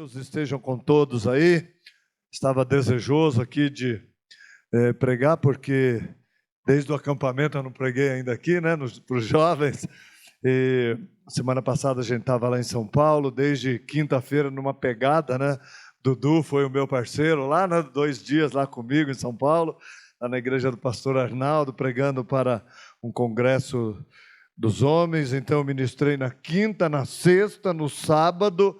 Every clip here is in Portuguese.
Deus estejam com todos aí. Estava desejoso aqui de pregar, porque desde o acampamento eu não preguei ainda aqui, né, para os jovens. E semana passada a gente estava lá em São Paulo, desde quinta-feira numa pegada, né? Dudu foi o meu parceiro lá, né, 2 dias lá comigo em São Paulo, lá na igreja do pastor Arnaldo, pregando para um congresso dos homens. Então eu ministrei na quinta, na sexta, no sábado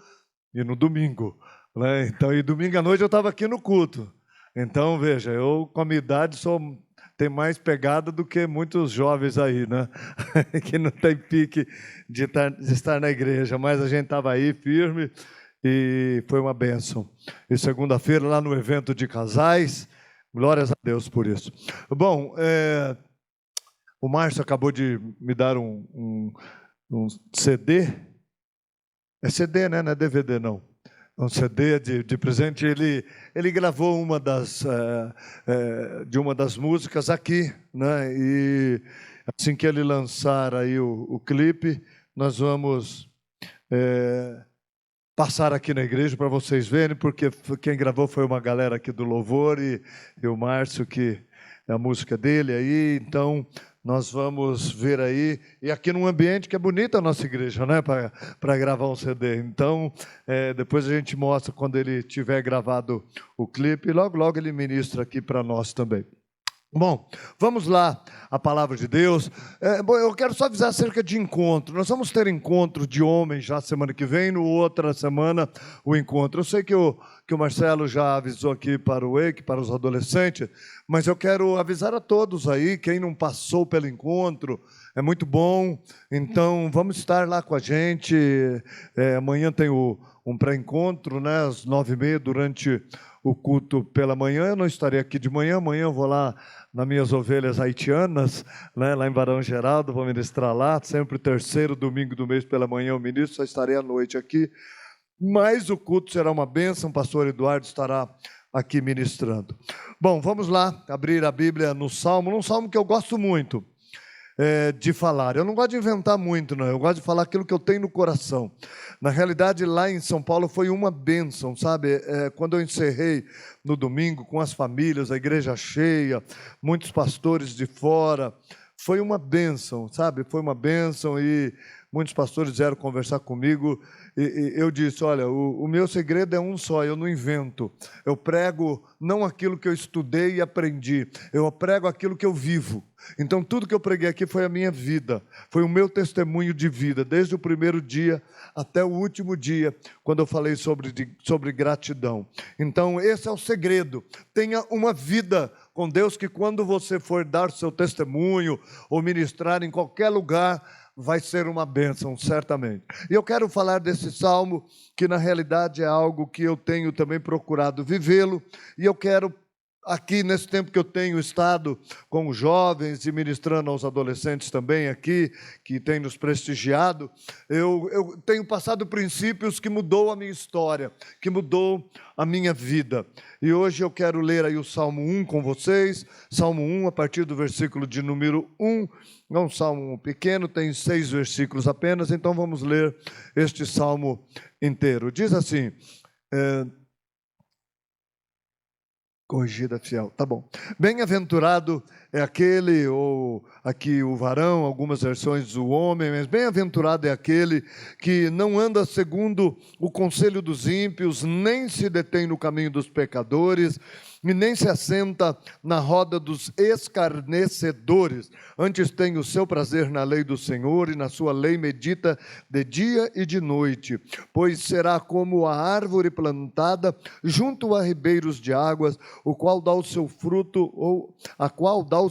e no domingo, né? Então, e domingo à noite eu estava aqui no culto. Então, veja, eu com a minha idade tenho mais pegada do que muitos jovens aí, né? Que não tem pique de estar na igreja, mas a gente estava aí firme e foi uma bênção. E segunda-feira lá no evento de casais, glórias a Deus por isso. Bom, o Márcio acabou de me dar um CD. É CD, né? Não é DVD, não. Um CD de presente. Ele gravou de uma das músicas aqui, né? E assim que ele lançar aí o clipe, nós vamos passar aqui na igreja para vocês verem, porque quem gravou foi uma galera aqui do Louvor e o Márcio, que é a música dele aí. Então nós vamos ver aí, e aqui num ambiente que é bonito a nossa igreja, né, para gravar um CD. Então, depois a gente mostra quando ele tiver gravado o clipe, e logo, logo ele ministra aqui para nós também. Bom, vamos lá, a palavra de Deus. Eu quero só avisar acerca de encontro. Nós vamos ter encontro de homens já semana que vem, no outra semana o encontro. Eu sei que o Marcelo já avisou aqui para o EIC, para os adolescentes, mas eu quero avisar a todos aí, quem não passou pelo encontro, é muito bom. Então, vamos estar lá com a gente. Amanhã tem um pré-encontro, né, às 9h30, durante o culto pela manhã. Eu não estarei aqui de manhã, amanhã eu vou lá nas minhas ovelhas haitianas, né, lá em Barão Geraldo, vou ministrar lá, sempre terceiro domingo do mês pela manhã eu ministro, só estarei à noite aqui, mas o culto será uma bênção, o pastor Eduardo estará aqui ministrando. Bom, vamos lá, abrir a Bíblia num salmo que eu gosto muito de falar. Eu não gosto de inventar muito, não. Eu gosto de falar aquilo que eu tenho no coração. Na realidade, lá em São Paulo foi uma bênção, sabe? Quando eu encerrei no domingo com as famílias, a igreja cheia, muitos pastores de fora, foi uma bênção, sabe? Foi uma bênção e muitos pastores vieram conversar comigo e eu disse, olha, o meu segredo é um só, eu não invento. Eu prego não aquilo que eu estudei e aprendi, eu prego aquilo que eu vivo. Então, tudo que eu preguei aqui foi a minha vida, foi o meu testemunho de vida, desde o primeiro dia até o último dia, quando eu falei sobre gratidão. Então, esse é o segredo. Tenha uma vida com Deus que quando você for dar seu testemunho ou ministrar em qualquer lugar, vai ser uma bênção, certamente. E eu quero falar desse salmo, que na realidade é algo que eu tenho também procurado vivê-lo, e eu quero, aqui nesse tempo que eu tenho estado com os jovens e ministrando aos adolescentes também aqui, que tem nos prestigiado, eu tenho passado princípios que mudou a minha história, que mudou a minha vida. E hoje eu quero ler aí o Salmo 1 com vocês, Salmo 1 a partir do versículo de número 1, é um salmo pequeno, tem 6 versículos apenas, então vamos ler este salmo inteiro. Diz assim, corrigida fiel, tá bom. Bem-aventurado é aquele, ou aqui o varão, algumas versões o homem, mas bem-aventurado é aquele que não anda segundo o conselho dos ímpios, nem se detém no caminho dos pecadores, e nem se assenta na roda dos escarnecedores. Antes tem o seu prazer na lei do Senhor, e na sua lei medita de dia e de noite. Pois será como a árvore plantada junto a ribeiros de águas, a qual dá o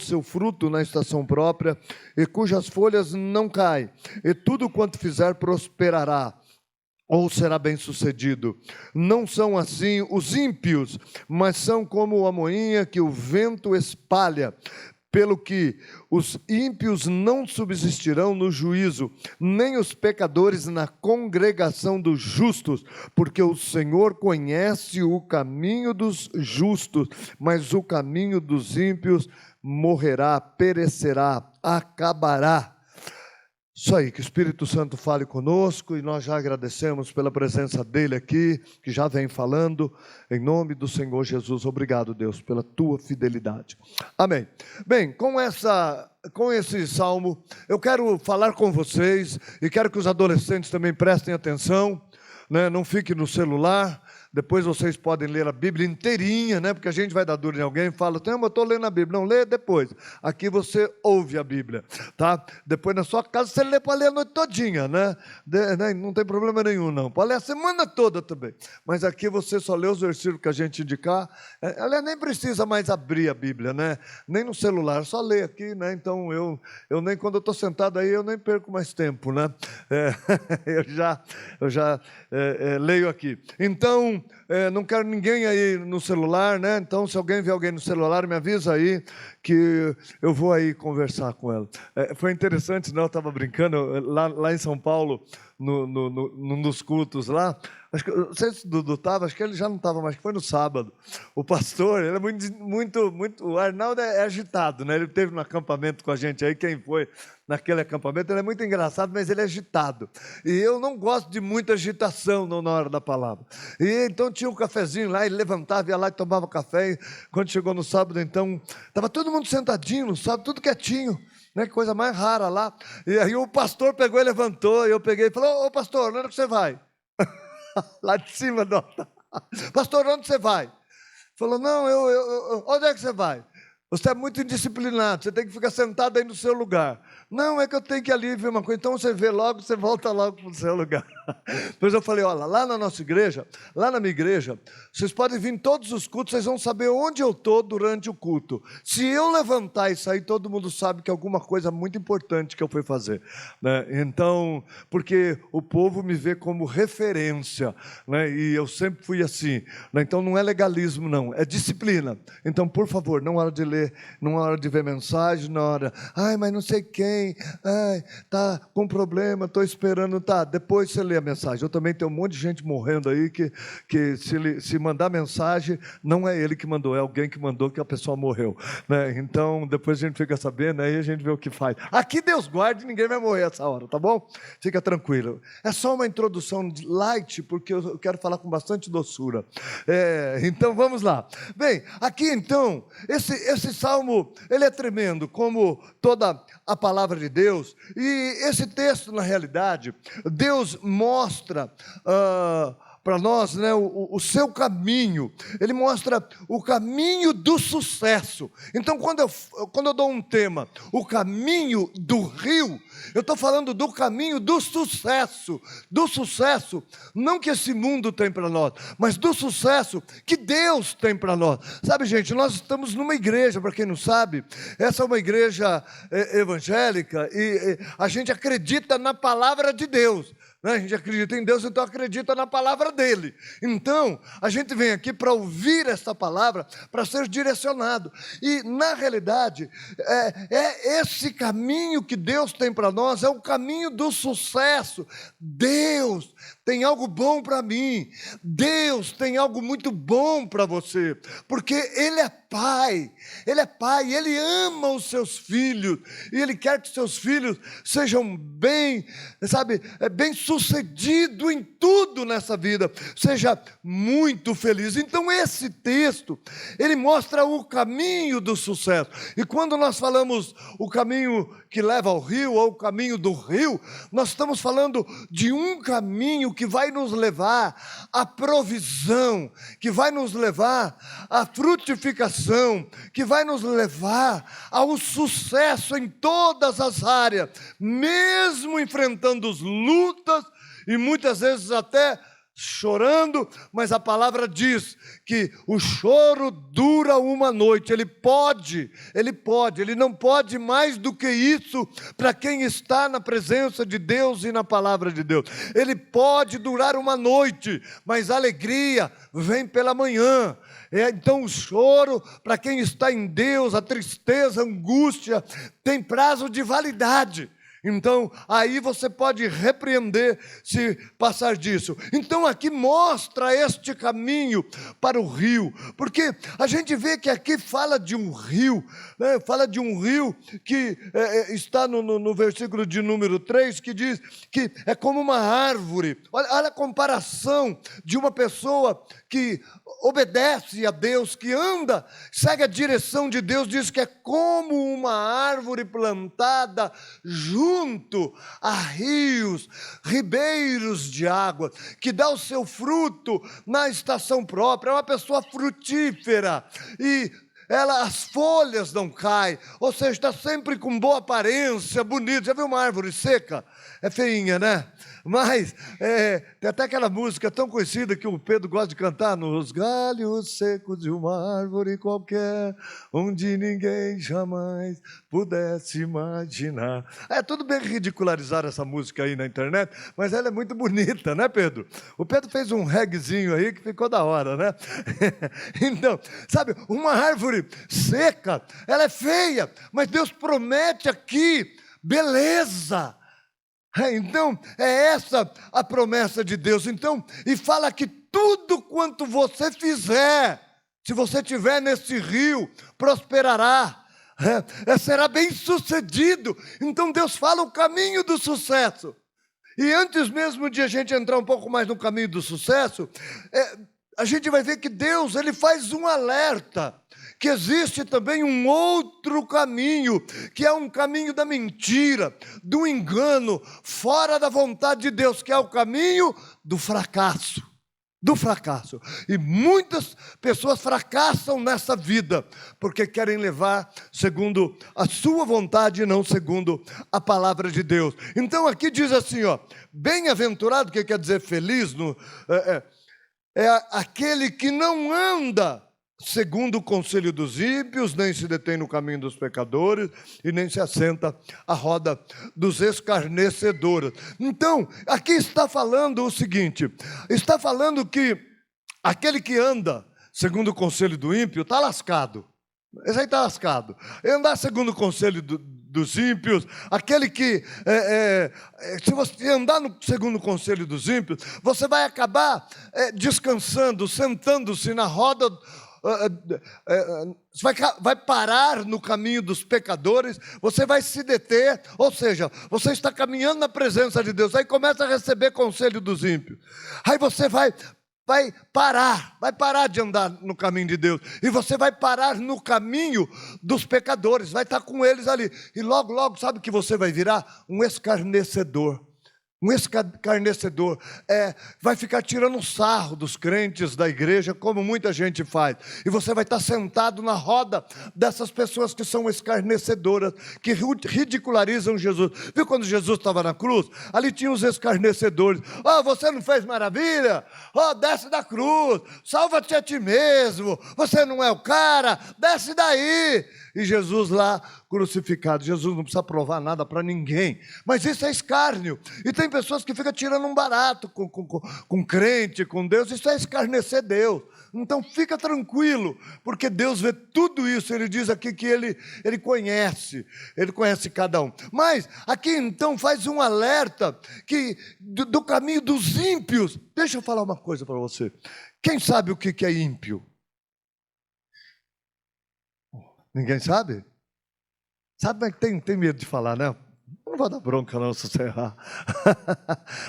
seu fruto na estação própria, e cujas folhas não caem, e tudo quanto fizer prosperará, ou será bem-sucedido. Não são assim os ímpios, mas são como a moinha que o vento espalha. Pelo que os ímpios não subsistirão no juízo, nem os pecadores na congregação dos justos, porque o Senhor conhece o caminho dos justos, mas o caminho dos ímpios morrerá, perecerá, acabará. Isso aí, que o Espírito Santo fale conosco e nós já agradecemos pela presença dele aqui, que já vem falando, em nome do Senhor Jesus. Obrigado, Deus, pela tua fidelidade. Amém. Bem, com esse salmo, eu quero falar com vocês e quero que os adolescentes também prestem atenção, né? Não fiquem no celular. Depois vocês podem ler a Bíblia inteirinha, né? Porque a gente vai dar duro em alguém e fala, eu estou lendo a Bíblia. Não, lê depois. Aqui você ouve a Bíblia, tá? Depois na sua casa você lê para ler a noite todinha, né? Não tem problema nenhum, não. Pode ler a semana toda também. Mas aqui você só lê os versículos que a gente indicar. Ela nem precisa mais abrir a Bíblia, né? Nem no celular, só lê aqui, né? Então eu nem quando eu estou sentado aí, eu nem perco mais tempo, né? Eu já leio aqui. Então, não quero ninguém aí no celular, né? Então, se alguém vê alguém no celular, me avisa aí que eu vou aí conversar com ela. Foi interessante, né? Eu estava brincando lá em São Paulo, num dos cultos lá. Acho que, não sei se o Dudu estava, acho que ele já não estava mais, que foi no sábado. O pastor, ele é muito, o Arnaldo é agitado, né? Ele esteve no acampamento com a gente aí, quem foi naquele acampamento, ele é muito engraçado, mas ele é agitado. E eu não gosto de muita agitação na hora da palavra. E então tinha um cafezinho lá, ele levantava, ia lá e tomava café. E quando chegou no sábado, então, estava todo mundo sentadinho no sábado, tudo quietinho. Né, que coisa mais rara lá. E aí o pastor pegou e levantou, e eu peguei e falei, ô pastor, onde é que você vai? Lá de cima do altar. Pastor, onde você vai? Falou, não, onde é que você vai? Você é muito indisciplinado, você tem que ficar sentado aí no seu lugar. Não, é que eu tenho que ir ali ver uma coisa. Então você vê logo, você volta logo para o seu lugar. Depois eu falei, olha, lá na nossa igreja, lá na minha igreja, vocês podem vir em todos os cultos, vocês vão saber onde eu estou durante o culto. Se eu levantar e sair, todo mundo sabe que é alguma coisa muito importante que eu fui fazer. Né? Então, porque o povo me vê como referência, né? E eu sempre fui assim. Né? Então não é legalismo, não, é disciplina. Então, por favor, não é hora de ler, não é hora de ver mensagem, não é hora, mas não sei quem, tá com problema, estou esperando, tá, depois você lê a mensagem. Eu também tenho um monte de gente morrendo aí que se mandar mensagem, não é ele que mandou, é alguém que mandou que a pessoa morreu, né? Então, depois a gente fica sabendo, aí a gente vê o que faz. Aqui Deus guarde, ninguém vai morrer essa hora, tá bom? Fica tranquilo. É só uma introdução light, porque eu quero falar com bastante doçura. Então, vamos lá. Bem, aqui então, esse salmo, ele é tremendo, como toda a palavra de Deus. E esse texto, na realidade, Deus mostra para nós, né, o seu caminho. Ele mostra o caminho do sucesso. Então, quando eu dou um tema, o caminho do rio, eu estou falando do caminho do sucesso. Do sucesso, não que esse mundo tem para nós, mas do sucesso que Deus tem para nós. Sabe, gente, nós estamos numa igreja, para quem não sabe, essa é uma igreja evangélica, e a gente acredita na palavra de Deus. A gente acredita em Deus, então acredita na palavra dele. Então, a gente vem aqui para ouvir essa palavra, para ser direcionado. E, na realidade, esse caminho que Deus tem para nós, é o caminho do sucesso. Deus tem algo bom para mim. Deus tem algo muito bom para você. Porque Ele é Pai. Ele é Pai, Ele ama os seus filhos. E Ele quer que seus filhos sejam bem sucedido em tudo nessa vida, seja muito feliz. Então esse texto, ele mostra o caminho do sucesso. E quando nós falamos o caminho que leva ao rio, ou o caminho do rio, nós estamos falando de um caminho que vai nos levar à provisão, que vai nos levar à frutificação, que vai nos levar ao sucesso em todas as áreas, mesmo enfrentando as lutas e muitas vezes até chorando, mas a palavra diz que o choro dura uma noite. Ele não pode mais do que isso para quem está na presença de Deus e na palavra de Deus. Ele pode durar uma noite, mas a alegria vem pela manhã. Então o choro, para quem está em Deus, a tristeza, a angústia, tem prazo de validade. Então, aí você pode repreender se passar disso. Então, aqui mostra este caminho para o rio, porque a gente vê que aqui fala de um rio, né? Fala de um rio que está no versículo de número 3, que diz que é como uma árvore. Olha a comparação de uma pessoa que obedece a Deus, que anda, segue a direção de Deus, diz que é como uma árvore plantada junto a rios, ribeiros de água, que dá o seu fruto na estação própria. É uma pessoa frutífera e as folhas não caem, ou seja, está sempre com boa aparência, bonito. Já viu uma árvore seca? É feinha, né? Mas tem até aquela música tão conhecida que o Pedro gosta de cantar: nos galhos secos de uma árvore qualquer, onde ninguém jamais pudesse imaginar. É tudo bem ridicularizar essa música aí na internet, mas ela é muito bonita, né, Pedro? O Pedro fez um reguezinho aí que ficou da hora, né? Então, sabe, uma árvore seca, ela é feia, mas Deus promete aqui beleza. Então, é essa a promessa de Deus. Então, e fala que tudo quanto você fizer, se você estiver nesse rio, prosperará, será bem sucedido. Então, Deus fala o caminho do sucesso. E antes mesmo de a gente entrar um pouco mais no caminho do sucesso, a gente vai ver que Deus, ele faz um alerta, que existe também um outro caminho, que é um caminho da mentira, do engano, fora da vontade de Deus, que é o caminho do fracasso. Do fracasso. E muitas pessoas fracassam nessa vida, porque querem levar segundo a sua vontade e não segundo a palavra de Deus. Então aqui diz assim, ó, bem-aventurado, que quer dizer feliz, é aquele que não anda segundo o conselho dos ímpios, nem se detém no caminho dos pecadores, e nem se assenta à roda dos escarnecedores. Então, aqui está falando o seguinte, está falando que aquele que anda segundo o conselho do ímpio está lascado. Esse aí está lascado. Andar segundo o conselho dos ímpios, aquele que, se você andar segundo o conselho dos ímpios, você vai acabar descansando, sentando-se na roda. Você vai parar no caminho dos pecadores, você vai se deter, ou seja, você está caminhando na presença de Deus, aí começa a receber conselho dos ímpios, aí você vai parar de andar no caminho de Deus, e você vai parar no caminho dos pecadores, vai estar com eles ali, e logo, logo, sabe que você vai virar um escarnecedor. Um escarnecedor, vai ficar tirando sarro dos crentes da igreja, como muita gente faz. E você vai estar sentado na roda dessas pessoas que são escarnecedoras, que ridicularizam Jesus. Viu quando Jesus estava na cruz? Ali tinha os escarnecedores. Você não fez maravilha? Desce da cruz, salva-te a ti mesmo. Você não é o cara, desce daí. E Jesus lá crucificado. Jesus não precisa provar nada para ninguém. Mas isso é escárnio. E tem pessoas que ficam tirando um barato com crente, com Deus. Isso é escarnecer Deus. Então fica tranquilo, porque Deus vê tudo isso. Ele diz aqui que Ele conhece cada um. Mas aqui então faz um alerta que do caminho dos ímpios. Deixa eu falar uma coisa para você. Quem sabe o que é ímpio? Ninguém sabe? Sabe, mas tem medo de falar, né? Não vai dar bronca não se você errar.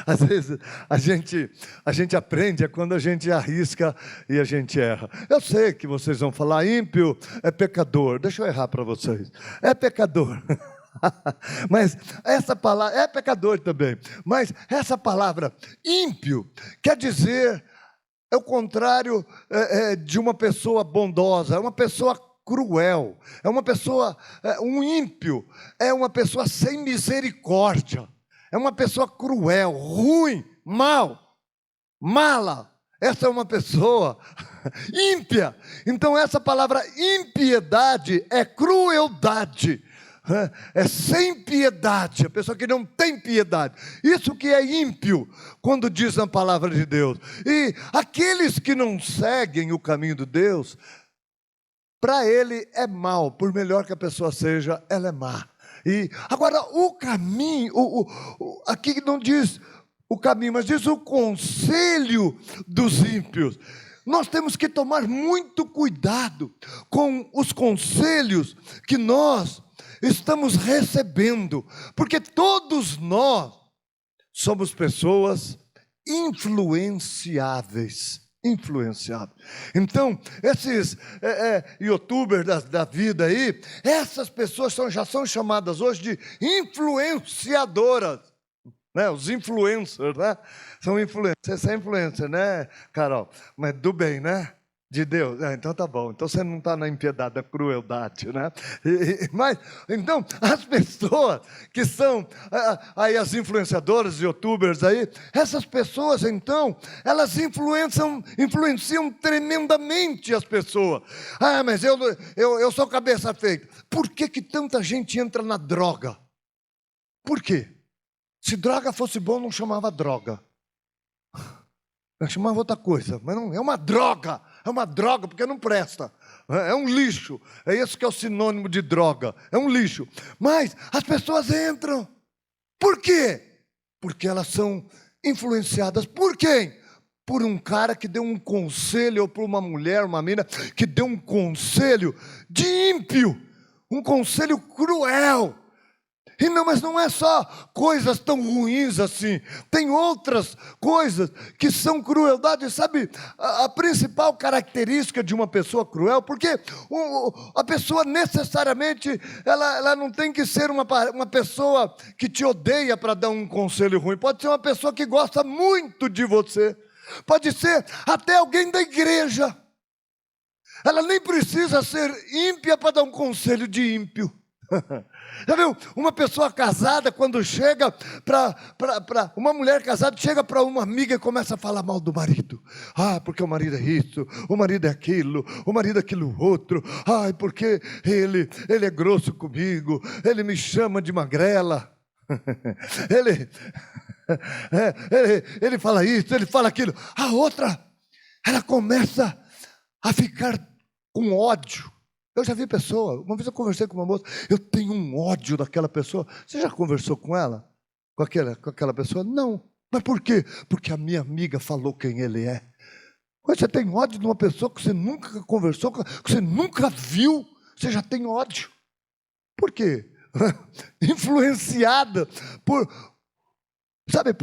Às vezes a gente aprende quando a gente arrisca e a gente erra. Eu sei que vocês vão falar, ímpio é pecador. Deixa eu errar para vocês. É pecador. Mas essa palavra, é pecador também. Mas essa palavra ímpio quer dizer, é o contrário de uma pessoa bondosa, é uma pessoa cruel, é uma pessoa, um ímpio, é uma pessoa sem misericórdia, é uma pessoa cruel, ruim, mala. Essa é uma pessoa ímpia. Então essa palavra impiedade é crueldade, é sem piedade, a pessoa que não tem piedade. Isso que é ímpio, quando diz a palavra de Deus. E aqueles que não seguem o caminho de Deus, para ele é mal, por melhor que a pessoa seja, ela é má. E agora o caminho, aqui não diz o caminho, mas diz o conselho dos ímpios. Nós temos que tomar muito cuidado com os conselhos que nós estamos recebendo, porque todos nós somos pessoas influenciáveis. Então, esses youtubers da vida aí, essas pessoas já são chamadas hoje de influenciadoras, né? Os influencers, né? São influencers. Você é influencer, né, Carol? Mas do bem, né? De Deus. Então tá bom. Então você não está na impiedade, na crueldade, né? Mas, então, as pessoas que são aí as influenciadoras, youtubers aí, essas pessoas, então, elas influenciam tremendamente as pessoas. Ah, mas eu sou cabeça feita. Por que tanta gente entra na droga? Por quê? Se droga fosse bom, não chamava droga. Chamava outra coisa, mas não, é uma droga porque não presta, é um lixo, é isso que é o sinônimo de droga, é um lixo. Mas as pessoas entram, por quê? Porque elas são influenciadas por quem? Por um cara que deu um conselho, ou por uma mulher, uma menina, que deu um conselho de ímpio, um conselho cruel. E não, mas não é só coisas tão ruins assim, tem outras coisas que são crueldade. Sabe, a principal característica de uma pessoa cruel, porque a pessoa necessariamente, ela não tem que ser uma pessoa que te odeia para dar um conselho ruim, pode ser uma pessoa que gosta muito de você, pode ser até alguém da igreja, ela nem precisa ser ímpia para dar um conselho de ímpio. Já viu? Uma pessoa casada, quando chega uma mulher casada, chega para uma amiga e começa a falar mal do marido. Ah, porque o marido é isso, o marido é aquilo, o marido é aquilo outro. Ai, porque ele é grosso comigo, ele me chama de magrela. ele fala isso, ele fala aquilo. A outra, ela começa a ficar com ódio. Eu já vi pessoa, uma vez eu conversei com uma moça, eu tenho um ódio daquela pessoa. Você já conversou com ela? Com aquela pessoa? Não. Mas por quê? Porque a minha amiga falou quem ele é. Mas você tem ódio de uma pessoa que você nunca conversou, que você nunca viu, você já tem ódio. Por quê? Influenciada por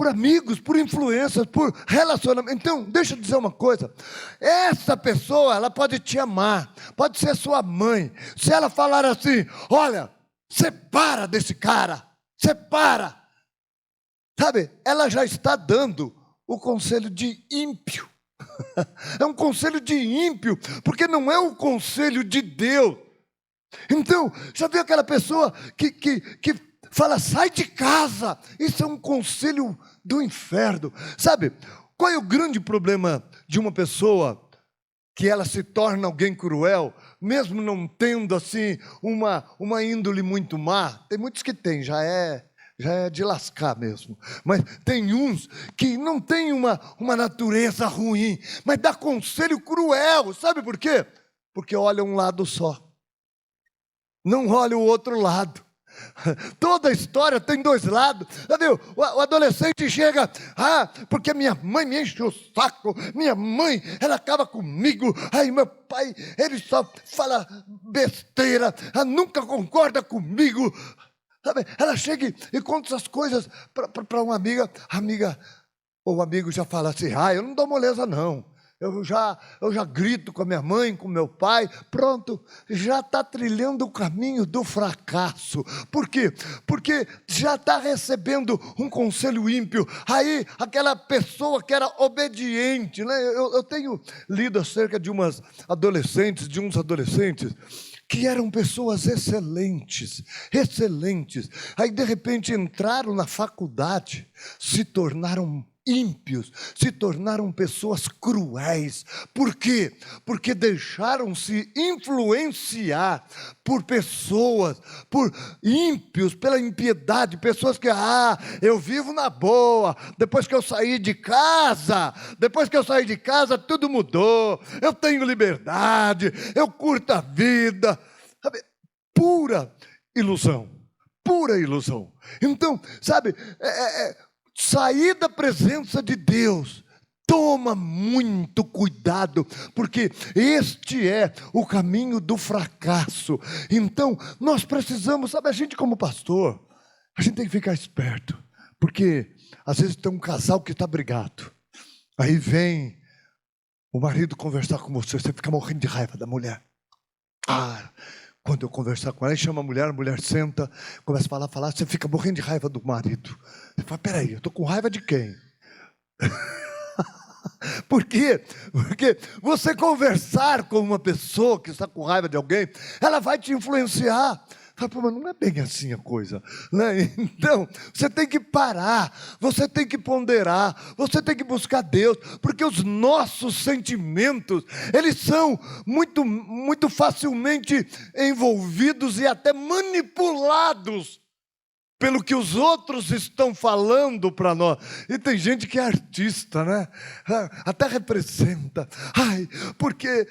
amigos, por influências, por relacionamento. Então, deixa eu dizer uma coisa, essa pessoa, ela pode te amar, pode ser sua mãe, se ela falar assim, olha, separa desse cara, separa, sabe, ela já está dando o conselho de ímpio, é um conselho de ímpio, porque não é um conselho de Deus. Então, já viu aquela pessoa que fala, sai de casa, isso é um conselho do inferno. Sabe, qual é o grande problema de uma pessoa que ela se torna alguém cruel, mesmo não tendo assim uma índole muito má? Tem muitos que tem, já é de lascar mesmo, mas tem uns que não tem uma natureza ruim, mas dá conselho cruel. Sabe por quê? Porque olha um lado só, não olha o outro lado. Toda a história tem dois lados. O adolescente chega, porque minha mãe me enche o saco, minha mãe, ela acaba comigo, aí meu pai, ele só fala besteira, ela nunca concorda comigo. Sabe? Ela chega e conta essas coisas para uma amiga, ou o amigo já fala assim, eu não dou moleza não, eu já grito com a minha mãe, com meu pai, pronto, já está trilhando o caminho do fracasso. Por quê? Porque já está recebendo um conselho ímpio. Aí aquela pessoa que era obediente, né? Eu tenho lido acerca de uns adolescentes, que eram pessoas excelentes, aí de repente entraram na faculdade, se tornaram ímpios, se tornaram pessoas cruéis. Por quê? Porque deixaram-se influenciar por pessoas, por ímpios, pela impiedade, pessoas que, eu vivo na boa, depois que eu saí de casa, tudo mudou, eu tenho liberdade, eu curto a vida. Sabe? Pura ilusão. pura ilusão. Então, sabe, sair da presença de Deus, toma muito cuidado, porque este é o caminho do fracasso. Então, nós precisamos, sabe, a gente como pastor, a gente tem que ficar esperto, porque às vezes tem um casal que está brigado, aí vem o marido conversar com você fica morrendo de raiva da mulher. Quando eu conversar com ela, chama a mulher senta, começa a falar, você fica morrendo de raiva do marido. Você fala, peraí, eu estou com raiva de quem? Por quê? Porque você conversar com uma pessoa que está com raiva de alguém, ela vai te influenciar. Fala, pô, mas não é bem assim a coisa, né? Então, você tem que parar, você tem que ponderar, você tem que buscar Deus, porque os nossos sentimentos, eles são muito, muito facilmente envolvidos e até manipulados pelo que os outros estão falando para nós. E tem gente que é artista, né? Até representa. Porque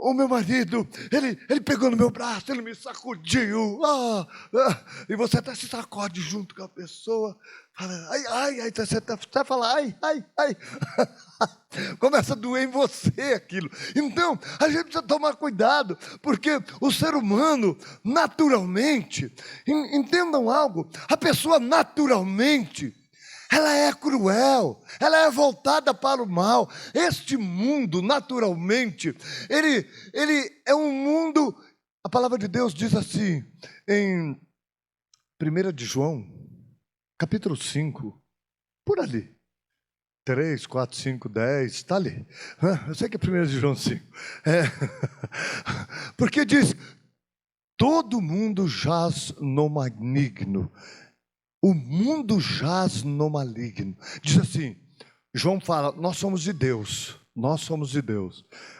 o meu marido, ele pegou no meu braço, ele me sacudiu. E você até se sacode junto com a pessoa. Fala, você fala, ai. Começa a doer em você aquilo. Então, a gente precisa tomar cuidado, porque o ser humano, naturalmente, entendam algo, a pessoa naturalmente, ela é cruel, ela é voltada para o mal. Este mundo, naturalmente, ele é um mundo, a palavra de Deus diz assim, em 1 de João, capítulo 5, por ali, 3, 4, 5, 10, está ali. Eu sei que é 1 de João 5. Porque diz, todo mundo jaz no maligno. O mundo jaz no maligno. Diz assim, João fala, nós somos de Deus,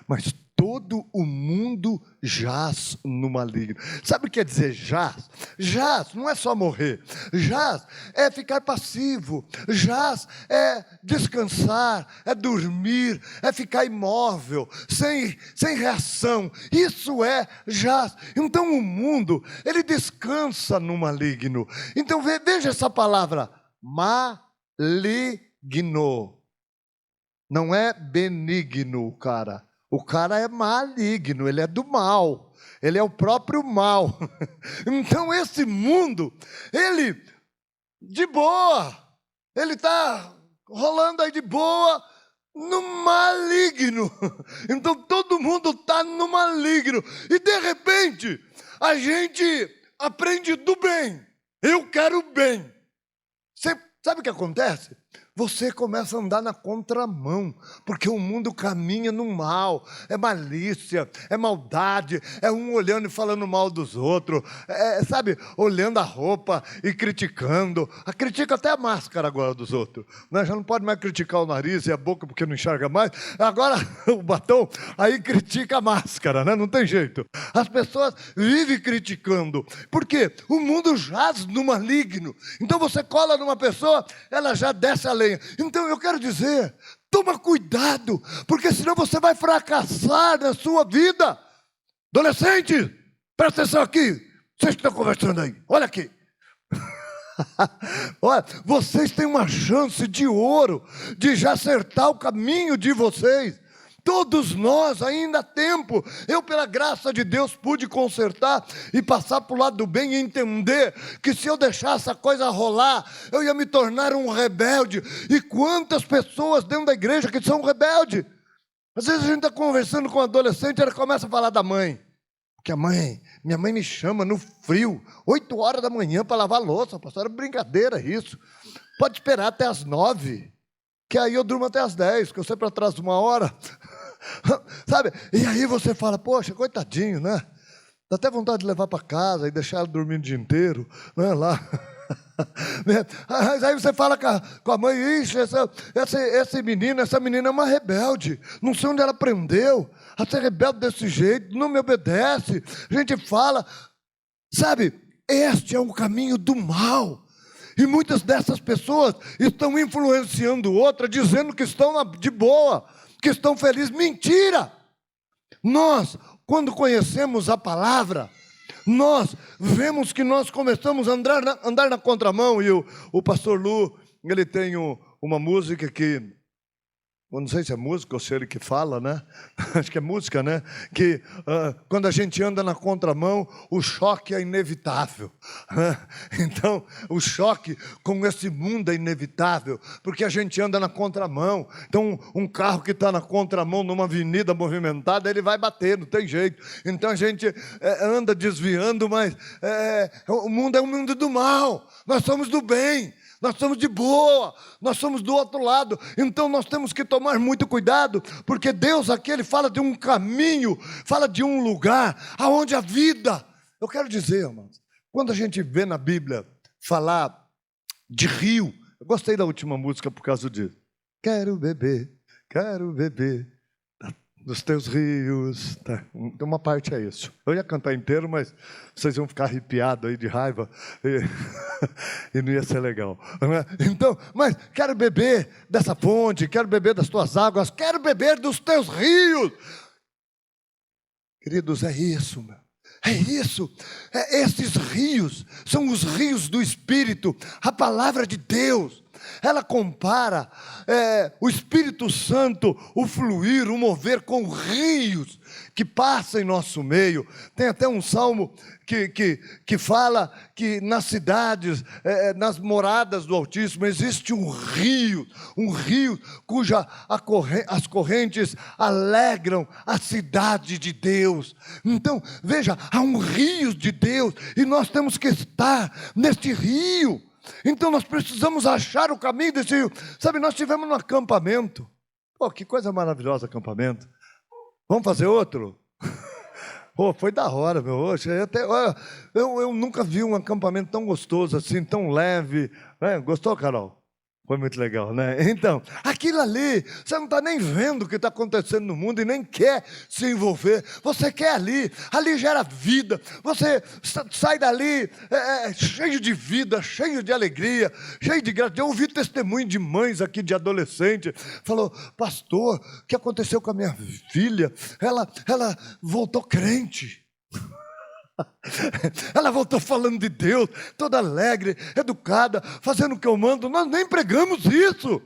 mas todo o mundo jaz no maligno. Sabe o que quer dizer jaz? Jaz não é só morrer, jaz é ficar passivo, jaz é descansar, é dormir, é ficar imóvel, sem reação. Isso é jaz. Então o mundo, ele descansa no maligno. Então veja essa palavra, maligno. Não é benigno, cara. O cara é maligno, ele é do mal. Ele é o próprio mal. Então esse mundo, ele, de boa, ele está rolando aí de boa no maligno. Então todo mundo está no maligno. E de repente, a gente aprende do bem. Eu quero o bem. Você sabe o que acontece? Você começa a andar na contramão, porque o mundo caminha no mal, é malícia, é maldade, é um olhando e falando mal dos outros, sabe, olhando a roupa e criticando, critica até a máscara agora dos outros, né? Já não pode mais criticar o nariz e a boca porque não enxerga mais, agora o batom, aí critica a máscara, né? Não tem jeito, as pessoas vivem criticando, porque o mundo jaz no maligno, então você cola numa pessoa, ela já desce a lenha. Então eu quero dizer, toma cuidado, porque senão você vai fracassar na sua vida. Adolescente, presta atenção aqui, vocês que estão conversando aí, olha aqui. Olha, vocês têm uma chance de ouro, de já acertar o caminho de vocês. Todos nós ainda há tempo. Eu, pela graça de Deus, pude consertar e passar para o lado do bem e entender que se eu deixasse a coisa rolar, eu ia me tornar um rebelde. E quantas pessoas dentro da igreja que são rebeldes? Às vezes a gente está conversando com um adolescente e ele começa a falar da mãe. Porque minha mãe me chama no frio, 8 horas da manhã para lavar louça. Pastor, era brincadeira isso. Pode esperar até as 9, que aí eu durmo até as 10, que eu sempre atraso 1 hora. Sabe? E aí você fala, poxa, coitadinho, né? Dá até vontade de levar para casa e deixar ele dormindo o dia inteiro, né? Lá. Aí você fala com a mãe, ixi, essa menina é uma rebelde, não sei onde ela aprendeu a ser rebelde desse jeito, não me obedece. A gente fala, sabe, este é um caminho do mal. E muitas dessas pessoas estão influenciando outra, dizendo que estão de boa, que estão felizes. Mentira! Nós, quando conhecemos a palavra, nós vemos que nós começamos a andar na contramão. E o pastor Lu, ele tem uma música que, eu não sei se é música ou se é ele que fala, né? Acho que é música, né? Que quando a gente anda na contramão, o choque é inevitável. Então, o choque com esse mundo é inevitável, porque a gente anda na contramão. Então, um carro que está na contramão numa avenida movimentada, ele vai bater, não tem jeito. Então, a gente anda desviando, mas o mundo é um mundo do mal. Nós somos do bem. Nós somos de boa, nós somos do outro lado. Então nós temos que tomar muito cuidado, porque Deus aqui, Ele fala de um caminho, fala de um lugar aonde a vida. Eu quero dizer, irmãos, quando a gente vê na Bíblia falar de rio, eu gostei da última música por causa disso. Quero beber dos teus rios. Tá. Uma parte é isso. Eu ia cantar inteiro, mas vocês iam ficar arrepiados aí de raiva e não ia ser legal. Então, mas quero beber dessa fonte, quero beber das tuas águas, quero beber dos teus rios. Queridos, é isso, meu. É isso, esses rios são os rios do Espírito, a palavra de Deus. Ela compara o Espírito Santo, o fluir, o mover com rios que passam em nosso meio. Tem até um salmo que fala que nas cidades, nas moradas do Altíssimo, existe um rio cuja as correntes alegram a cidade de Deus. Então, veja, há um rio de Deus e nós temos que estar neste rio. Então nós precisamos achar o caminho desse rio. Sabe, nós estivemos no acampamento. Pô, que coisa maravilhosa acampamento. Vamos fazer outro? Pô, foi da hora, meu. Eu nunca vi um acampamento tão gostoso assim, tão leve. Gostou, Carol? Foi muito legal, né? Então, aquilo ali, você não está nem vendo o que está acontecendo no mundo e nem quer se envolver. Você quer ali gera vida. Você sai dali cheio de vida, cheio de alegria, cheio de gratidão. Eu ouvi testemunho de mães aqui, de adolescente, falou: pastor, o que aconteceu com a minha filha? Ela voltou crente. Ela voltou falando de Deus, toda alegre, educada, fazendo o que eu mando. Nós nem pregamos isso.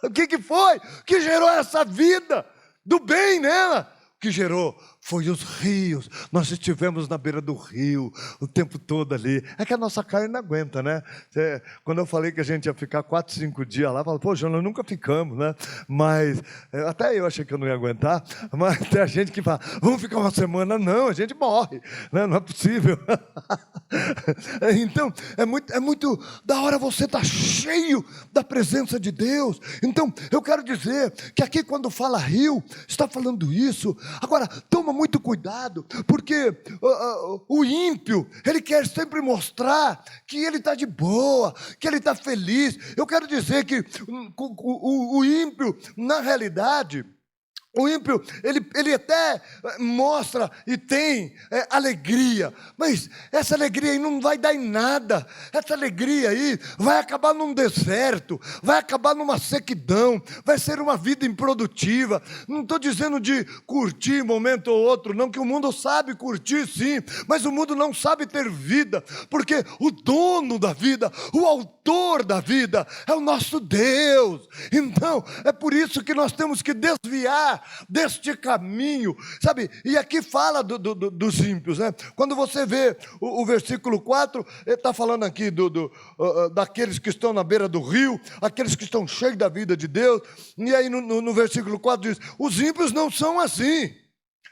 O que foi que gerou essa vida do bem nela? O que gerou foi os rios. Nós estivemos na beira do rio o tempo todo ali. É que a nossa carne não aguenta, né? Quando eu falei que a gente ia ficar 4, 5 dias lá, eu falei: pô, João, nós nunca ficamos, né? Mas até eu achei que eu não ia aguentar. Mas tem a gente que fala: vamos ficar uma semana. Não, a gente morre, né? Não é possível. Então, é muito da hora você estar cheio da presença de Deus. Então, eu quero dizer que aqui quando fala rio, está falando isso. Agora, toma muito cuidado, porque o ímpio, ele quer sempre mostrar que ele está de boa, que ele está feliz. Eu quero dizer que o ímpio, na realidade, o ímpio, ele até mostra e tem alegria, mas essa alegria aí não vai dar em nada. Essa alegria aí vai acabar num deserto, vai acabar numa sequidão, vai ser uma vida improdutiva. Não estou dizendo de curtir um momento ou outro, não, que o mundo sabe curtir sim, mas o mundo não sabe ter vida, porque o dono da vida, o autor da vida é o nosso Deus. Então, é por isso que nós temos que desviar deste caminho, sabe? E aqui fala dos ímpios, né? Quando você vê o versículo 4, ele está falando aqui daqueles que estão na beira do rio, aqueles que estão cheios da vida de Deus. E aí no versículo 4 diz: os ímpios não são assim,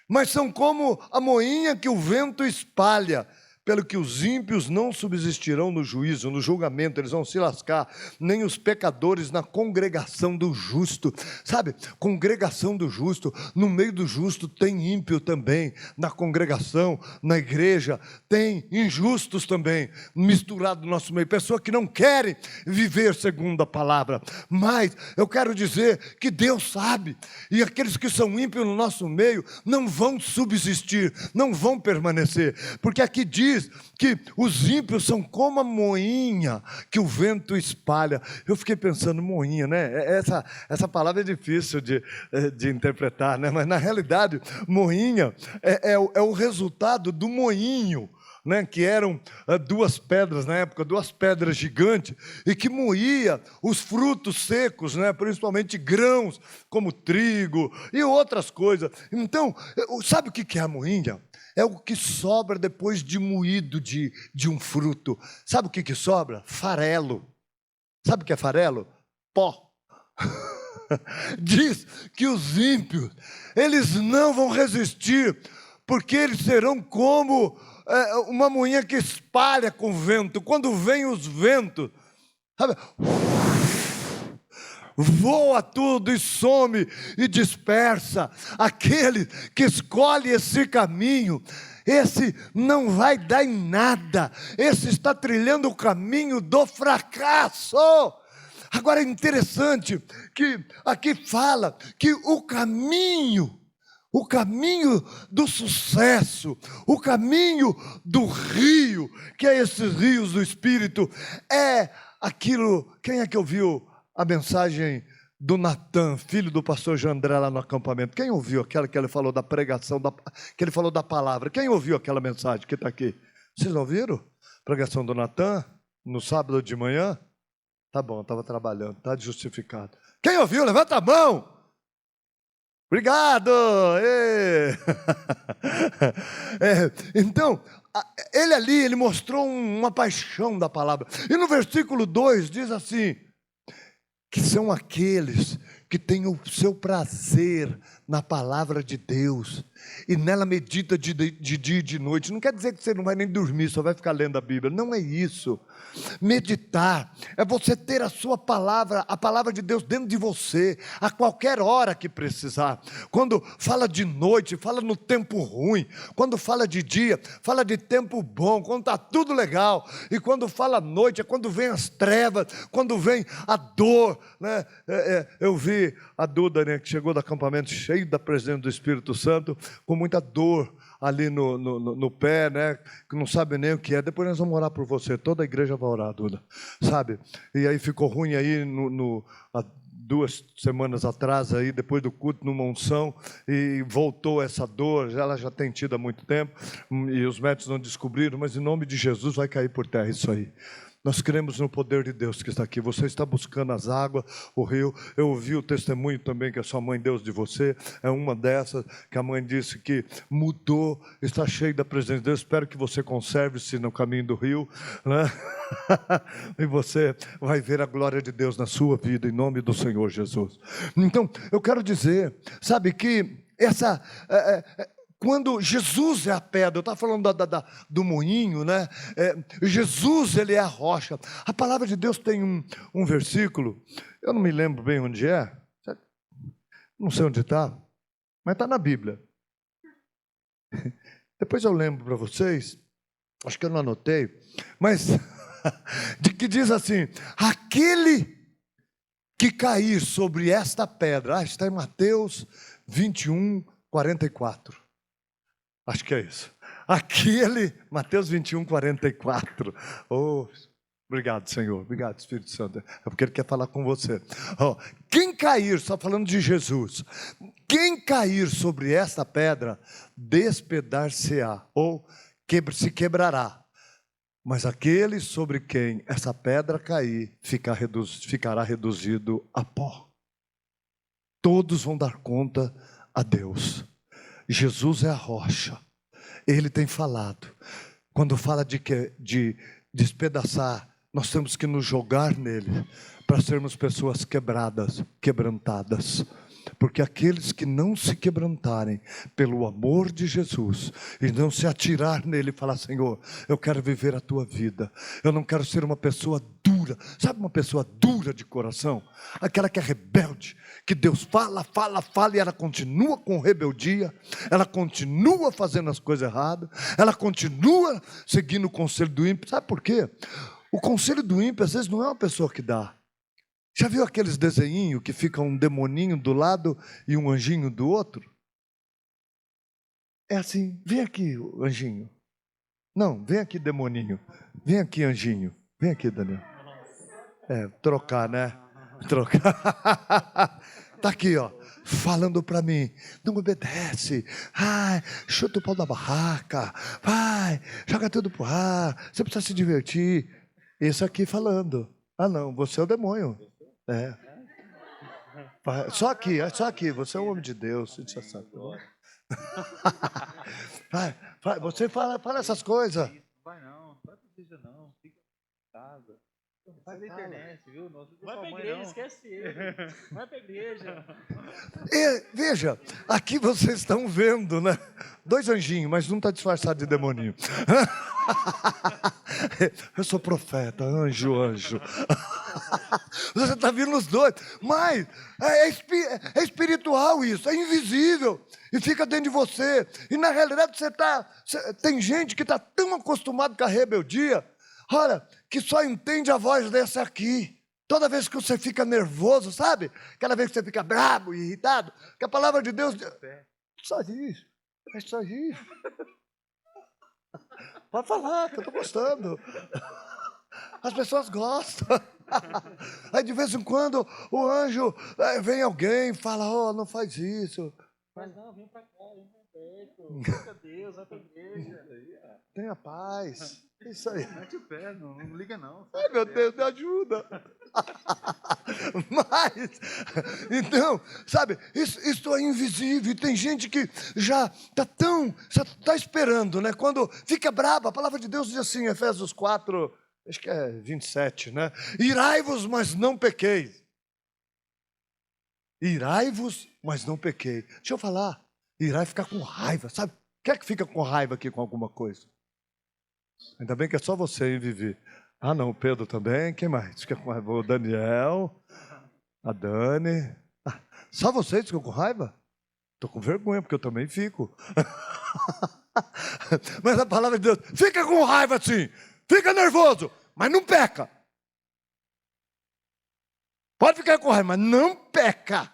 mas são como a moinha que o vento espalha. Pelo que os ímpios não subsistirão no juízo, no julgamento, eles vão se lascar, nem os pecadores na congregação do justo. Sabe, congregação do justo, no meio do justo tem ímpio também, na congregação, na igreja, tem injustos também, misturado no nosso meio, pessoas que não querem viver segundo a palavra. Mas eu quero dizer que Deus sabe, e aqueles que são ímpios no nosso meio não vão subsistir, não vão permanecer, porque aqui diz diz que os ímpios são como a moinha que o vento espalha. Eu fiquei pensando, moinha, né? Essa palavra é difícil de interpretar, né? Mas na realidade, moinha é o resultado do moinho, né, que eram duas pedras na época, duas pedras gigantes, e que moía os frutos secos, né, principalmente grãos, como trigo e outras coisas. Então, sabe o que é a moinha? É o que sobra depois de moído de um fruto. Sabe o que sobra? Farelo. Sabe o que é farelo? Pó. Diz que os ímpios, eles não vão resistir, porque eles serão como uma moinha que espalha com o vento. Quando vem os ventos, sabe? Voa tudo e some e dispersa. Aquele que escolhe esse caminho, esse não vai dar em nada. Esse está trilhando o caminho do fracasso. Agora é interessante que aqui fala que o caminho do sucesso, o caminho do rio, que é esses rios do Espírito, é aquilo. Quem é que ouviu a mensagem do Natan, filho do pastor Jandré, lá no acampamento? Quem ouviu aquela que ele falou da pregação, que ele falou da palavra? Quem ouviu aquela mensagem que está aqui? Vocês ouviram? Pregação do Natan, no sábado de manhã? Tá bom, estava trabalhando, está justificado. Quem ouviu? Levanta a mão. Obrigado! Então, ele mostrou uma paixão da palavra. E no versículo 2 diz assim, que são aqueles que têm o seu prazer na palavra de Deus, e nela medita de dia e de noite. Não quer dizer que você não vai nem dormir, só vai ficar lendo a Bíblia. Não é isso. Meditar é você ter a sua palavra, a palavra de Deus dentro de você, a qualquer hora que precisar. Quando fala de noite, fala no tempo ruim. Quando fala de dia, fala de tempo bom, quando está tudo legal. E quando fala noite, é quando vem as trevas, quando vem a dor, né? Eu vi a Duda, né, que chegou do acampamento cheio da presença do Espírito Santo, com muita dor ali no pé, né, que não sabe nem o que é. Depois nós vamos orar por você, toda a igreja vai orar, Duda, sabe? E aí ficou ruim aí há 2 semanas atrás, aí, depois do culto, numa unção, e voltou essa dor. Ela já tem tido há muito tempo, e os médicos não descobriram, mas em nome de Jesus vai cair por terra isso aí. Nós cremos no poder de Deus que está aqui. Você está buscando as águas, o rio. Eu ouvi o testemunho também que a sua mãe deu de você. É uma dessas que a mãe disse que mudou, está cheio da presença de Deus. Espero que você conserve-se no caminho do rio, né? E você vai ver a glória de Deus na sua vida, em nome do Senhor Jesus. Então, eu quero dizer, sabe, que quando Jesus é a pedra, eu estava falando do moinho, né? Jesus, ele é a rocha. A palavra de Deus tem um versículo, eu não me lembro bem onde é, não sei onde está, mas está na Bíblia. Depois eu lembro para vocês, acho que eu não anotei, mas que diz assim: aquele que cair sobre esta pedra, está em Mateus 21, 44. Acho que é isso. Mateus 21, 44. Oh, obrigado, Senhor. Obrigado, Espírito Santo. É porque Ele quer falar com você. Quem cair, só falando de Jesus, quem cair sobre esta pedra, despedar-se-á, ou se quebrará. Mas aquele sobre quem essa pedra cair, ficará reduzido a pó. Todos vão dar conta a Deus. Jesus é a rocha. Ele tem falado. Quando fala de despedaçar, nós temos que nos jogar nele, para sermos pessoas quebrantadas. Porque aqueles que não se quebrantarem pelo amor de Jesus, e não se atirar nele e falar: Senhor, eu quero viver a tua vida, eu não quero ser uma pessoa dura. Sabe, uma pessoa dura de coração? Aquela que é rebelde, que Deus fala e ela continua com rebeldia, ela continua fazendo as coisas erradas, ela continua seguindo o conselho do ímpio. Sabe por quê? O conselho do ímpio às vezes não é uma pessoa que dá. Já viu aqueles desenhinhos que fica um demoninho do lado e um anjinho do outro? É assim: vem aqui, o anjinho. Não, vem aqui, demoninho. Vem aqui, anjinho. Vem aqui, Daniel. Trocar, né? Trocar. Tá aqui, ó, falando para mim. Não obedece. Ai, chuta o pau da barraca. Vai, joga tudo pro ar. Você precisa se divertir. Isso aqui falando. Ah, não, você é o demônio. Só aqui. Você é o homem de Deus. Você já sabe. Vai, você fala essas coisas. Vai não pra igreja não. Fica em casa. Vai na internet, viu? Vai pra igreja, não. Esquece ele. Vai pra igreja. Veja, aqui vocês estão vendo, né? 2 anjinhos, mas um está disfarçado de demoninho. Eu sou profeta, anjo. Você está vendo os dois, mas é espiritual isso, é invisível. E fica dentro de você. E na realidade tem gente que está tão acostumado com a rebeldia, olha, que só entende a voz dessa aqui. Toda vez que você fica nervoso, sabe? Cada vez que você fica bravo, irritado, que a palavra de Deus... Só isso. É só isso. Pode falar, que eu estou gostando. As pessoas gostam. Aí de vez em quando o anjo vem alguém e fala, oh, não faz isso. Mas não, vem pra cá, vem pra perto. Fica Deus, vai pra igreja. Tenha paz. Isso aí. Mete o pé, não liga não. Ai, meu Deus, me ajuda. Mas, então, sabe, isso é invisível. E tem gente que já está esperando, né? Quando fica brava, a palavra de Deus diz assim, Efésios 4, acho que é 27, né? Irai-vos, mas não pequeis. Irai-vos, mas não pequei. Deixa eu falar, irai ficar com raiva, sabe? Quem é que fica com raiva aqui com alguma coisa? Ainda bem que é só você, hein, Vivi? Ah, não, o Pedro também. Quem mais fica com raiva? O Daniel, a Dani. Só vocês ficam com raiva? Estou com vergonha, porque eu também fico. Mas a palavra de Deus, fica com raiva sim, fica nervoso, mas não peca. Pode ficar com raiva, mas não peca.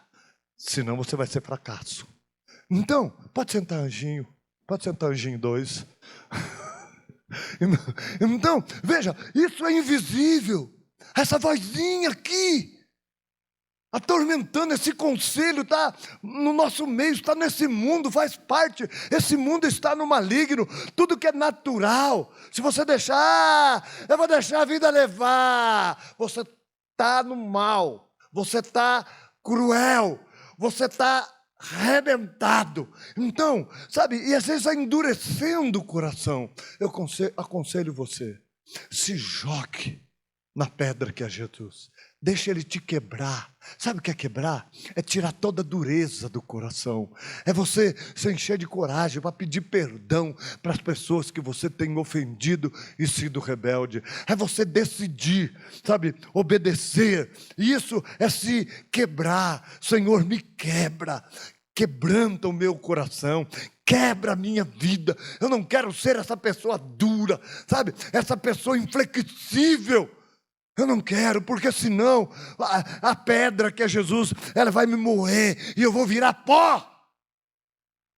Senão você vai ser fracasso. Então, pode sentar, anjinho. Pode sentar, anjinho 2. Então, veja, isso é invisível. Essa vozinha aqui, atormentando, esse conselho está no nosso meio, está nesse mundo, faz parte. Esse mundo está no maligno. Tudo que é natural, se você deixar, eu vou deixar a vida levar. Você está no mal, você está cruel, você está arrebentado. Então, sabe, e às vezes vai endurecendo o coração. Eu aconselho você, se jogue na pedra que é Jesus. Deixa ele te quebrar. Sabe o que é quebrar? É tirar toda a dureza do coração. É você se encher de coragem para pedir perdão para as pessoas que você tem ofendido e sido rebelde. É você decidir, sabe, obedecer. Isso é se quebrar. Senhor, me quebra. Quebranta o meu coração. Quebra a minha vida. Eu não quero ser essa pessoa dura, sabe? Essa pessoa inflexível. Eu não quero, porque senão a pedra que é Jesus, ela vai me moer e eu vou virar pó.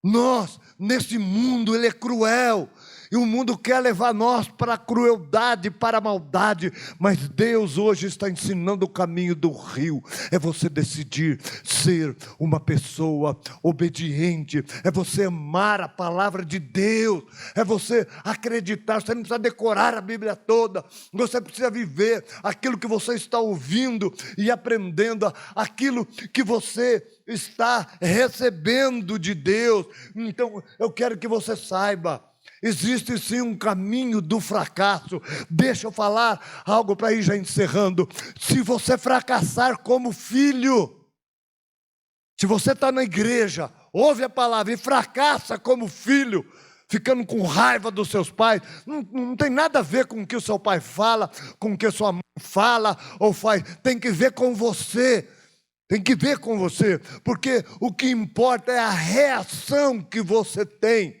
Nós, nesse mundo, ele é cruel. E o mundo quer levar nós para a crueldade, para a maldade. Mas Deus hoje está ensinando o caminho do rio. É você decidir ser uma pessoa obediente. É você amar a palavra de Deus. É você acreditar. Você não precisa decorar a Bíblia toda. Você precisa viver aquilo que você está ouvindo e aprendendo. Aquilo que você está recebendo de Deus. Então, eu quero que você saiba. Existe sim um caminho do fracasso. Deixa eu falar algo para ir já encerrando. Se você fracassar como filho, se você está na igreja, ouve a palavra e fracassa como filho, ficando com raiva dos seus pais, não tem nada a ver com o que o seu pai fala, com o que a sua mãe fala ou faz, tem que ver com você. Tem que ver com você, porque o que importa é a reação que você tem.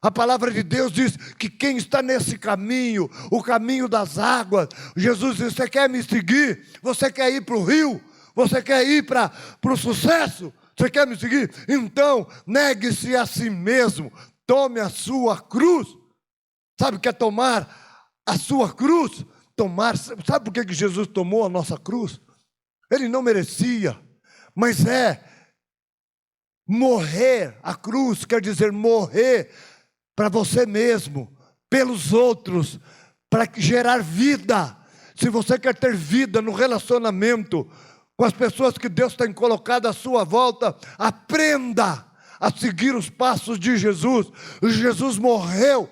A palavra de Deus diz que quem está nesse caminho, o caminho das águas, Jesus diz, você quer me seguir? Você quer ir para o rio? Você quer ir para o sucesso? Você quer me seguir? Então, negue-se a si mesmo, tome a sua cruz Sabe, quer tomar a sua cruz? Sabe por que Jesus tomou a nossa cruz? Ele não merecia, mas morrer. A cruz quer dizer morrer para você mesmo, pelos outros, para gerar vida. Se você quer ter vida no relacionamento com as pessoas que Deus tem colocado à sua volta, aprenda a seguir os passos de Jesus. Jesus morreu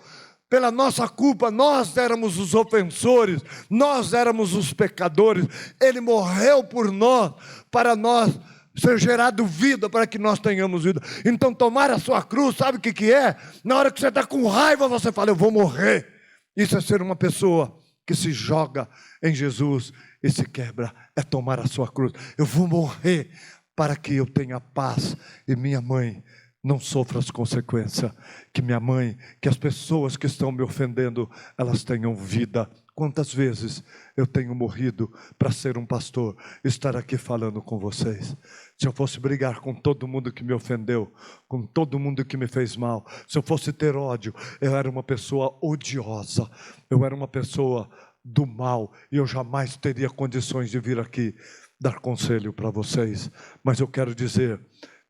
pela nossa culpa, nós éramos os ofensores, nós éramos os pecadores. Ele morreu por nós, para nós ser gerado vida, para que nós tenhamos vida. Então tomar a sua cruz, sabe o que é? Na hora que você está com raiva, você fala, eu vou morrer. Isso é ser uma pessoa que se joga em Jesus e se quebra, é tomar a sua cruz. Eu vou morrer para que eu tenha paz e minha mãe não sofra as consequências, que minha mãe, que as pessoas que estão me ofendendo, elas tenham vida. Quantas vezes eu tenho morrido para ser um pastor, estar aqui falando com vocês. Se eu fosse brigar com todo mundo que me ofendeu, com todo mundo que me fez mal, se eu fosse ter ódio, eu era uma pessoa odiosa, eu era uma pessoa do mal, e eu jamais teria condições de vir aqui dar conselho para vocês. Mas eu quero dizer,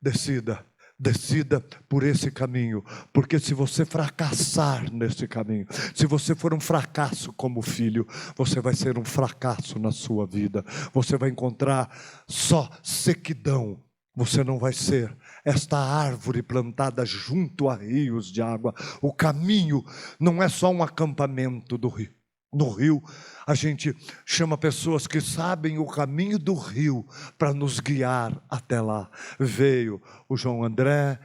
decida por esse caminho, porque se você fracassar nesse caminho, se você for um fracasso como filho, você vai ser um fracasso na sua vida, você vai encontrar só sequidão, você não vai ser esta árvore plantada junto a rios de água. O caminho não é só um acampamento do rio. No rio, a gente chama pessoas que sabem o caminho do rio para nos guiar até lá. Veio o João André,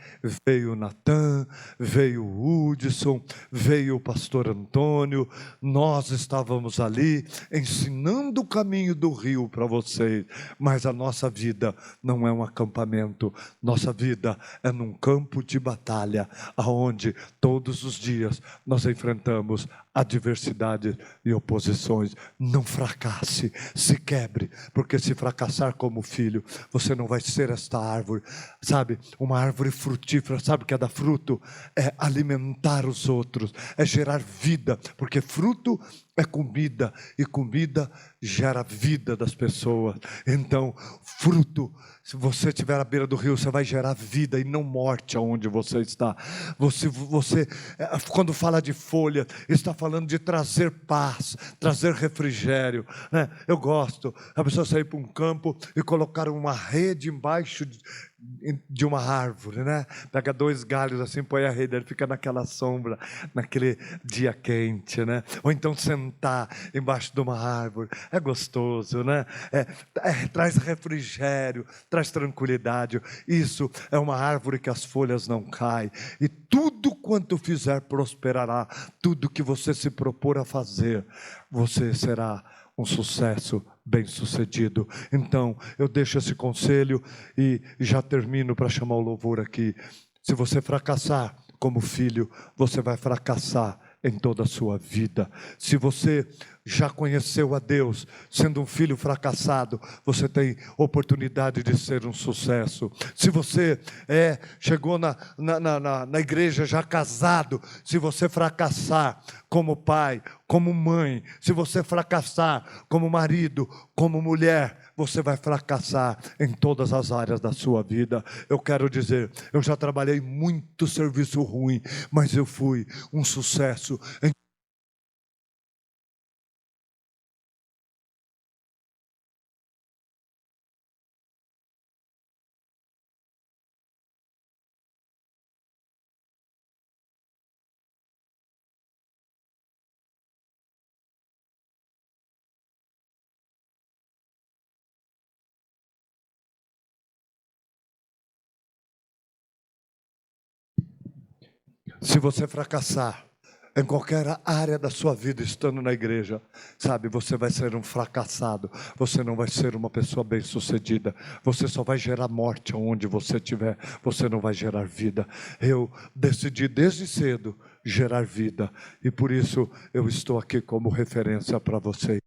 veio o Natan, veio o Hudson, veio o pastor Antônio. Nós estávamos ali ensinando o caminho do rio para vocês. Mas a nossa vida não é um acampamento. Nossa vida é num campo de batalha, aonde todos os dias nós enfrentamos adversidade e oposições. Não fracasse, se quebre, porque se fracassar como filho, você não vai ser esta árvore, sabe, uma árvore frutífera. Sabe o que é dar fruto? É alimentar os outros, é gerar vida, porque fruto é comida, e comida gera vida das pessoas. Então, fruto, se você estiver à beira do rio, você vai gerar vida e não morte aonde você está. Você quando fala de folha, está falando de trazer paz, trazer refrigério, né? Eu gosto, a pessoa sair para um campo e colocar uma rede embaixo de uma árvore, né? Pega 2 galhos assim, põe a rede, ele fica naquela sombra, naquele dia quente, né? Ou então sentar embaixo de uma árvore, é gostoso, né? Traz refrigério, traz tranquilidade. Isso é uma árvore que as folhas não caem, e tudo quanto fizer prosperará. Tudo que você se propor a fazer, você será um sucesso bem-sucedido. Então, eu deixo esse conselho e já termino para chamar o louvor aqui. Se você fracassar como filho, você vai fracassar em toda a sua vida. Se você já conheceu a Deus, sendo um filho fracassado, você tem oportunidade de ser um sucesso. Se você chegou na igreja já casado, se você fracassar como pai, como mãe, se você fracassar como marido, como mulher, você vai fracassar em todas as áreas da sua vida. Eu quero dizer, eu já trabalhei muito serviço ruim, mas eu fui um sucesso em Se você fracassar em qualquer área da sua vida estando na igreja, sabe, você vai ser um fracassado, você não vai ser uma pessoa bem-sucedida, você só vai gerar morte onde você estiver, você não vai gerar vida. Eu decidi desde cedo gerar vida, e por isso eu estou aqui como referência para vocês.